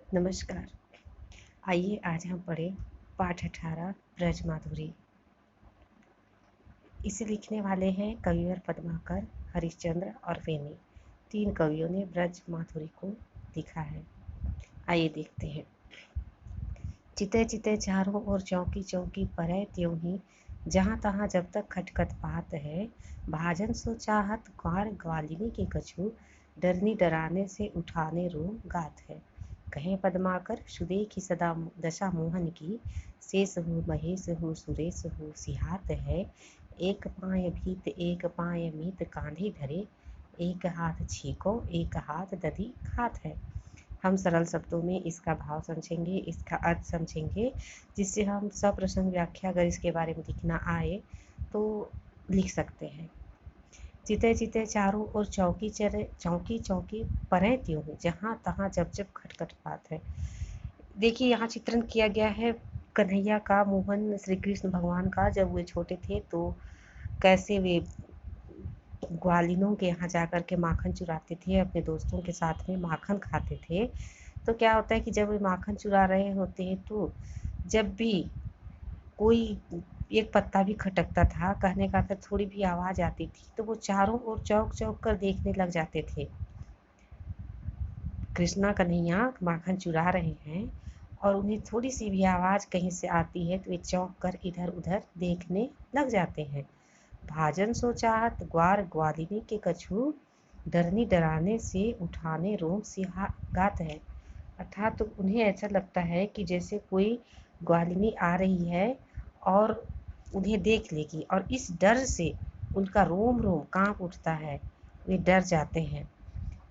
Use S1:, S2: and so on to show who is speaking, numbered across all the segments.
S1: नमस्कार। आइए आज हम पढ़ें पाठ 18 ब्रज माधुरी। इसे लिखने वाले हैं कविवर पद्माकर, हरिश्चंद्र और वेनी। 3 कवियों ने ब्रज माधुरी को लिखा है। आइए देखते हैं। चिते चिते चारों ओर चौकी चौकी परै त्यों ही, जहाँ तहाँ जब तक खटखट पात है। भाजन सो चाहत ग्वार ग्वालिनी के कछु, डरनी डराने से उठाने रो गात है। कहें पद्माकर सुदेखी सदा दशा मोहन की, शेष हो महेश हो सुरेश हो सिहात है। एक पाय भीत एक पाय मीत कांधे धरे, एक हाथ छीको एक हाथ दधी खात है। हम सरल शब्दों में इसका भाव समझेंगे, इसका अर्थ समझेंगे, जिससे हम सप्रसंग व्याख्या अगर इसके बारे में लिखना आए तो लिख सकते हैं। चिते चिते चारों ओर चौकी चरे चौकी चौकी परे त्यों है, जहाँ तहाँ जब जब खटखट पात है। देखिए यहाँ चित्रण किया गया है कन्हैया का, मोहन श्री कृष्ण भगवान का, जब वे छोटे थे तो कैसे वे ग्वालिनों के यहाँ जाकर के माखन चुराते थे, अपने दोस्तों के साथ में माखन खाते थे। तो क्या होता है कि जब वे माखन चुरा रहे होते हैं तो जब भी कोई एक पत्ता भी खटकता था, कहने का था थोड़ी भी आवाज़ आती थी, तो वो चारों ओर चौक चौक कर देखने लग जाते थे। कृष्णा कन्हैया माखन चुरा रहे हैं और उन्हें थोड़ी सी भी आवाज़ कहीं से आती है तो वे चौंक कर इधर उधर देखने लग जाते हैं। भाजन सो चाहत ग्वार ग्वालिनी के कछु, डरनी डराने से उठाने रोम सिहागात है। अर्थात तो उन्हें ऐसा लगता है कि जैसे कोई ग्वालिनी आ रही है और उन्हें देख लेगी, और इस डर से उनका रोम रोम कांप उठता है, वे डर जाते हैं।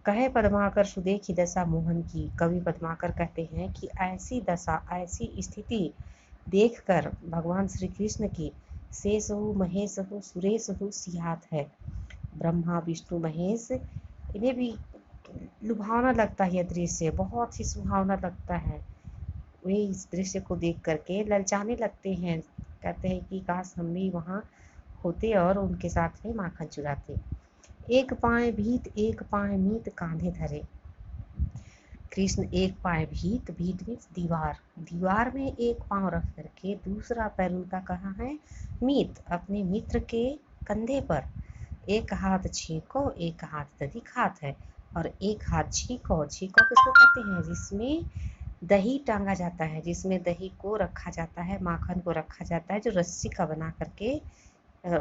S1: कहे पद्माकर सुदेखी दशा मोहन की, कवि पद्माकर कहते हैं कि ऐसी दशा, ऐसी स्थिति देखकर भगवान श्री कृष्ण की शेष हो महेश हो सुरेश हो सिहात है। ब्रह्मा विष्णु महेश, इन्हें भी लुभावना लगता है, यह दृश्य बहुत ही सुहावना लगता है। वे इस दृश्य को देख करके ललचाने लगते हैं, कहते हैं कि काश हम भी वहाँ होते और उनके साथ में माखन चुराते। एक पाय भीत एक पाय मीत कांधे धरे। कृष्ण एक पाय भीत, भीत में दीवार, दीवार में एक पांव रख करके दूसरा पैर उनका कहाँ है, मीत, अपने मित्र के कंधे पर। एक हाथ छीको एक हाथ दधी खात है, और एक हाथ छीको, छीको किसको कहते हैं, जिसमें दही टांगा जाता है, जिसमें दही को रखा जाता है, माखन को रखा जाता है, जो रस्सी का बना करके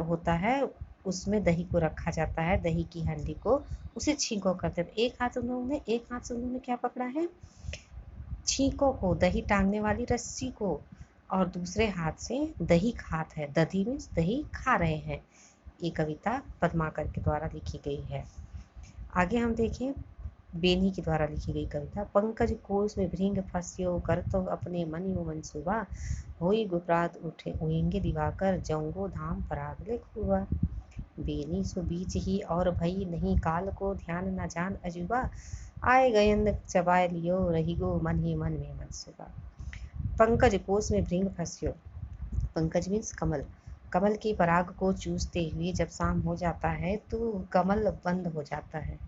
S1: होता है, उसमें दही को रखा जाता है, दही की हंडी को, उसे छींको करते हैं। एक हाथ से उन्होंने क्या पकड़ा है, छींको को, दही टांगने वाली रस्सी को, और दूसरे हाथ से दही खात है, दधी में दही खा रहे हैं। ये कविता पद्माकर के द्वारा लिखी गई है। आगे हम देखें बेनी के द्वारा लिखी गई कविता। पंकज कोश में भृंग फंस्यो, कर तो अपने मन यो मनसुबा, होई गुपरात उठे उएंगे दिवाकर, जाऊंगो धाम परागले खुआ। बेनी सो बीच ही और भई नहीं काल को, ध्यान न जान अजुबा, आए गयंद चबाए लियो, रही गो मन ही मन में मनसुबा। पंकज कोश में भृंग फंस्यो, पंकज मीन्स कमल, कमल की पराग को चूसते हुए जब शाम हो जाता है तो कमल बंद हो जाता है।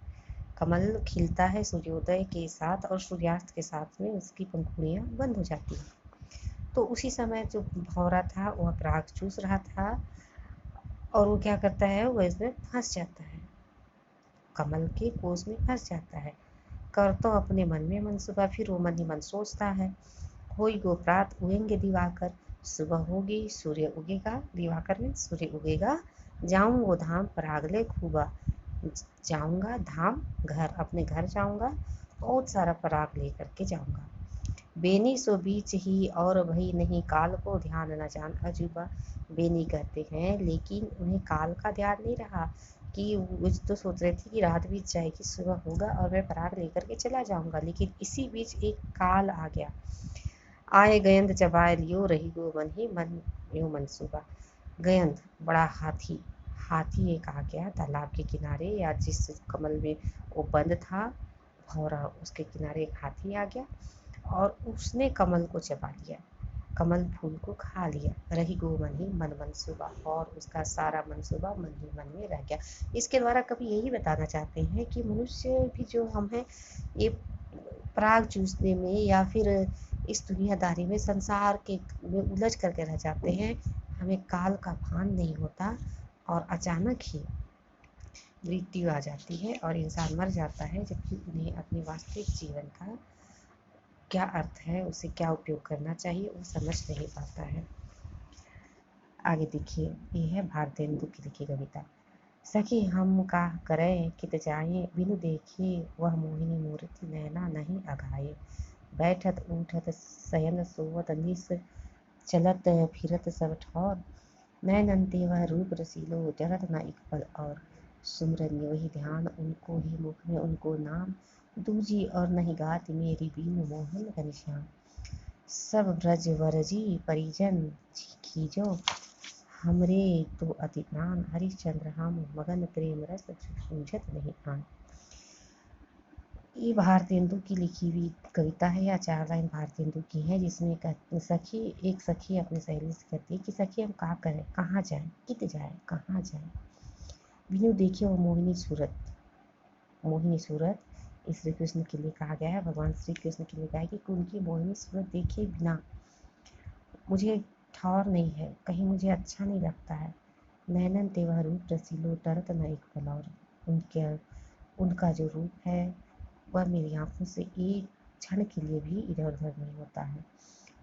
S1: कमल खिलता है सूर्योदय के साथ और सूर्यास्त के साथ में उसकी पंखुड़ियाँ बंद हो जाती हैं। तो उसी समय जो भौरा था वह पराग चूस रहा था और वो क्या करता है, वो इसमें फंस जाता है, कमल के कोष में फंस जाता है। कर तो अपने मन में मनसूबा, फिर वो मन ही मन सोचता है। होई गो प्रात उगेंगे दिवाकर, सुबह होगी सूर्य उगेगा, दिवाकर में सूर्य उगेगा, जाऊँ वो धाम परागले खूबा, जाऊँगा धाम, घर, अपने घर जाऊँगा, बहुत सारा पराग लेकर के जाऊँगा। बेनी सो बीच ही और भई नहीं काल को, ध्यान न जान अजूबा। बेनी कहते हैं लेकिन उन्हें काल का ध्यान नहीं रहा, कि वो तो सोच रहे थे कि रात बीत जाएगी, सुबह होगा और मैं पराग लेकर के चला जाऊंगा, लेकिन इसी बीच एक काल आ गया। आए गयंद चबाए लियो, रही गो मन ही मन यो मनसूबा। गयंद बड़ा हाथी, हाथी एक आ गया तालाब के किनारे, या जिस कमल में वो बंद था भौरा, उसके किनारे एक हाथी आ गया और उसने कमल को चबा लिया, कमल फूल को खा लिया। रही गो मन ही मन मनसूबा, और उसका सारा मनसूबा मन ही मन में रह गया। इसके द्वारा कभी यही बताना चाहते हैं कि मनुष्य भी जो हम हैं, ये पराग चूसने में या फिर इस दुनियादारी में संसार के में उलझ करके रह जाते हैं। हमें काल का भान नहीं होता और अचानक ही मृत्यु आ जाती है और इंसान मर जाता है, जबकि उन्हें अपने वास्तविक जीवन का क्या अर्थ है, उसे क्या उपयोग करना चाहिए, वो समझ नहीं पाता है। आगे देखिए, ये है भारतेंदु की लिखी कविता। सखी हम का करें कित जाए, बिनु देखे वह मोहिनी मूर्ति नैना नहीं अघाये। बैठत उठत शयन सोवत निस, चलत फिरत सब ठौर। नैनन ते वह रूप रसीलो, जरत न एक पल और। सुमरन वही ध्यान उनको ही, मुख में उनको नाम। दूजी और नहीं गात मेरी बीनु मोहन घनश्याम। सब ब्रज वरजी परिजन खींचो, हमरे तो अति प्राण। हरिश्चंद्र हम मगन प्रेम रस, सूझत नहीं आन। ये भारतेंदु की लिखी हुई कविता है, या 4 लाइन भारतेंदु की है, जिसमें एक सखी अपनी सहेली से कहती है कि सखी हम क्या करें, कहाँ जाएं, कित जाए, कहाँ जाएं। बिनु देखे वो मोहिनी सूरत श्री कृष्ण के लिए कहा गया है, भगवान श्री कृष्ण के लिए कहा है कि उनकी मोहिनी सूरत देखे बिना मुझे ठौर नहीं है, कहीं मुझे अच्छा नहीं लगता है। नैनन ते वह रूप रसीलो, टरत न एक पल और। उनका जो रूप है वह मेरी आंखों से एक क्षण के लिए भी इधर उधर नहीं होता है।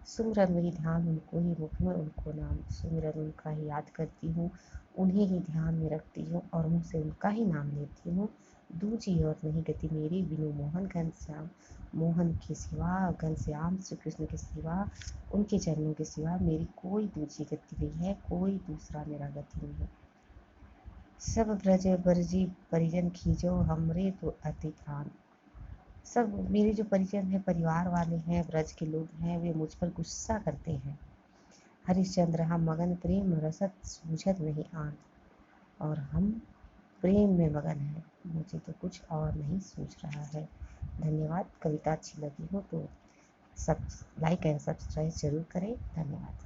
S1: सुमिरन वही ध्यान उनको ही, मुख में उनको नाम। सुमिरन उनका ही याद करती हूँ, उन्हें ही ध्यान में रखती हूँ और मुझसे उनका ही नाम लेती हूँ। दूजी और नहीं गति मेरी, बिनु मोहन घनश्याम। मोहन के सिवा, घनश्याम श्री कृष्ण के सिवा, उनके चरणों के सिवा मेरी कोई दूसरी गति नहीं है, कोई दूसरा मेरा गति नहीं है। सब ब्रज बरजी परिजन खींचो, हमरे तो अति प्राण। सब मेरे जो परिजन हैं, परिवार वाले हैं, ब्रज के लोग हैं, वे मुझ पर गुस्सा करते हैं। हरिश्चंद्र हम मगन प्रेम रसत, सूझत नहीं आन। और हम प्रेम में मगन हैं, मुझे तो कुछ और नहीं सूझ रहा है। धन्यवाद। कविता अच्छी लगी हो तो सब लाइक एंड सब्सक्राइब जरूर करें। धन्यवाद।